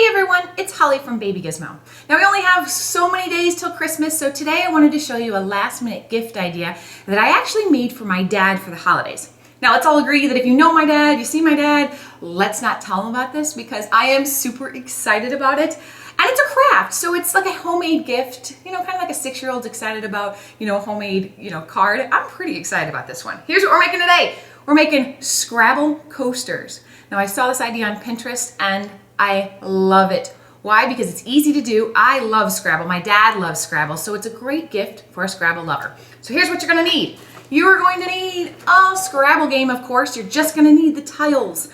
everyone, it's Holly from Baby Gizmo. Now we only have so many days till Christmas, so today I wanted to show you a last minute gift idea that I actually made for my dad for the holidays. Now let's all agree that if you know my dad, you see my dad, let's not tell him about this because I am super excited about it. And it's a craft, so it's like a homemade gift, kind of like a 6-year-old's excited about, a homemade, card. I'm pretty excited about this one. Here's what we're making today. We're making Scrabble coasters. Now I saw this idea on Pinterest and I love it. Why? Because it's easy to do. I love Scrabble. My dad loves Scrabble, so it's a great gift for a Scrabble lover. So here's what you're gonna need. You're going to need a Scrabble game, of course. You're just gonna need the tiles.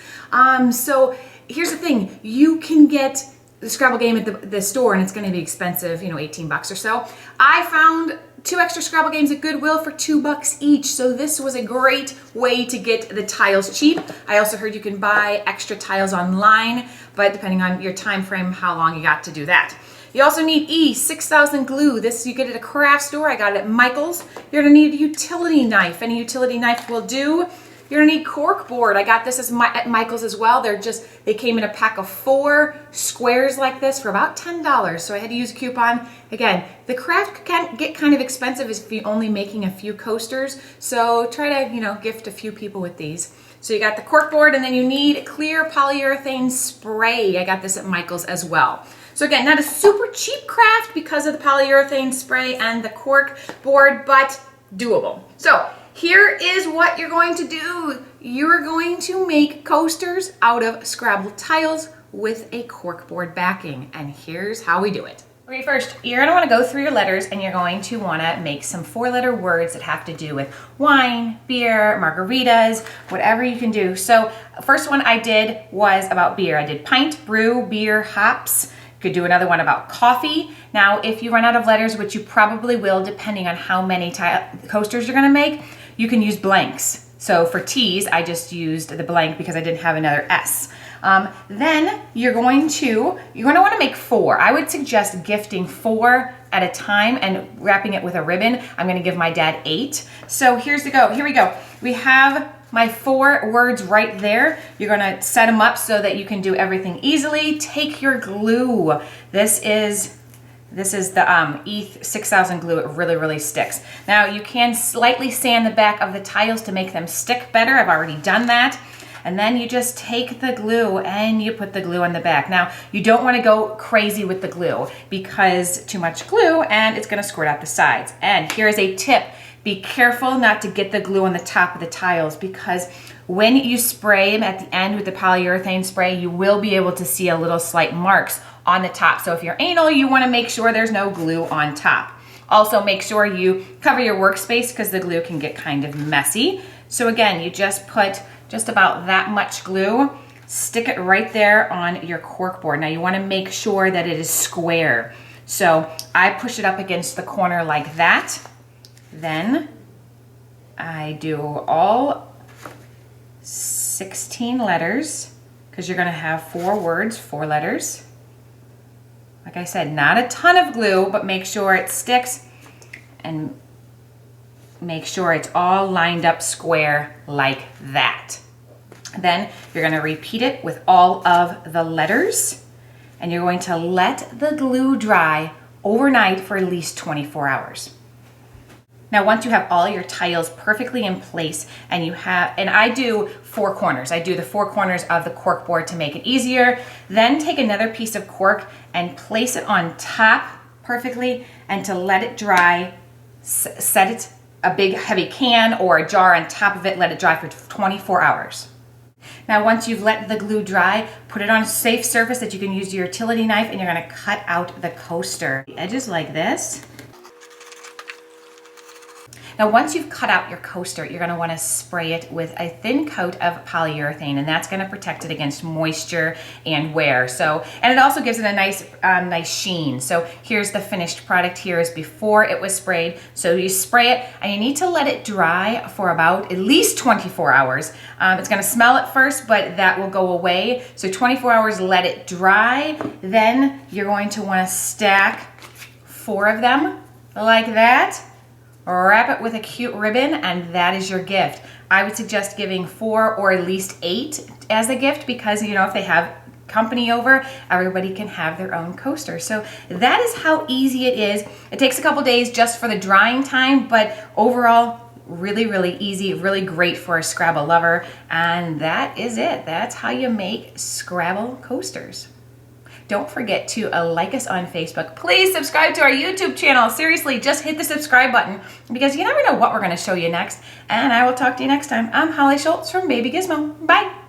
So here's the thing. You can get the Scrabble game at the store and it's gonna be expensive, 18 bucks or so. I found 2 extra Scrabble games at Goodwill for $2 each, so this was a great way to get the tiles cheap. I also heard you can buy extra tiles online, but depending on your time frame, how long you got to do that. You also need E6000 glue. This you get at a craft store. I got it at Michael's. You're gonna need a utility knife. Any utility knife will do. You're gonna need cork board. I got this at Michael's as well. They came in a pack of 4 squares like this for about $10. So I had to use a coupon. Again, the craft can get kind of expensive if you're only making a few coasters. So try to, gift a few people with these. So you got the cork board and then you need clear polyurethane spray. I got this at Michael's as well. So again, not a super cheap craft because of the polyurethane spray and the cork board, but doable. So here is what you're going to do. You're going to make coasters out of Scrabble tiles with a corkboard backing. And here's how we do it. Okay, first, you're gonna wanna go through your letters and you're going to wanna make some 4-letter words that have to do with wine, beer, margaritas, whatever you can do. So first one I did was about beer. I did pint, brew, beer, hops. Could do another one about coffee. Now, if you run out of letters, which you probably will depending on how many coasters you're gonna make, you can use blanks. So for T's, I just used the blank because I didn't have another S. Then you're going to want to make 4. I would suggest gifting 4 at a time and wrapping it with a ribbon. I'm going to give my dad 8. So here we go. We have my 4 words right there. You're going to set them up so that you can do everything easily. Take your glue. This is the E6000 glue. It really, really sticks. Now you can slightly sand the back of the tiles to make them stick better. I've already done that. And then you just take the glue and you put the glue on the back. Now, you don't want to go crazy with the glue because too much glue and it's going to squirt out the sides. And here's a tip. Be careful not to get the glue on the top of the tiles because when you spray them at the end with the polyurethane spray, you will be able to see a little slight marks on the top. So if you're anal, you want to make sure there's no glue on top. Also, make sure you cover your workspace because the glue can get kind of messy. So again, you just put just about that much glue, stick it right there on your cork board. Now you want to make sure that it is square. So I push it up against the corner like that. Then I do all 16 letters because you're going to have 4 words, 4 letters. Like I said, not a ton of glue, but make sure it sticks and make sure it's all lined up square like that. Then you're going to repeat it with all of the letters and you're going to let the glue dry overnight for at least 24 hours. Now once you have all your tiles perfectly in place and I do 4 corners. I do the 4 corners of the cork board to make it easier. Then take another piece of cork and place it on top perfectly and to let it dry, set it a big heavy can or a jar on top of it, let it dry for 24 hours. Now once you've let the glue dry, put it on a safe surface that you can use your utility knife and you're going to cut out the coaster. The edges like this. Now once you've cut out your coaster, you're going to want to spray it with a thin coat of polyurethane and that's going to protect it against moisture and wear. And it also gives it a nice sheen. So here's the finished product. Here is before it was sprayed. So you spray it and you need to let it dry for about at least 24 hours. It's going to smell at first, but that will go away. So 24 hours, let it dry. Then you're going to want to stack 4 of them like that. Wrap it with a cute ribbon and that is your gift. I would suggest giving 4 or at least 8 as a gift because if they have company over, everybody can have their own coaster. So that is how easy it is. It takes a couple days just for the drying time, but overall, really, really easy, really great for a Scrabble lover. And that is it. That's how you make Scrabble coasters. Don't forget to like us on Facebook. Please subscribe to our YouTube channel. Seriously, just hit the subscribe button because you never know what we're going to show you next. And I will talk to you next time. I'm Holly Schultz from Baby Gizmo. Bye.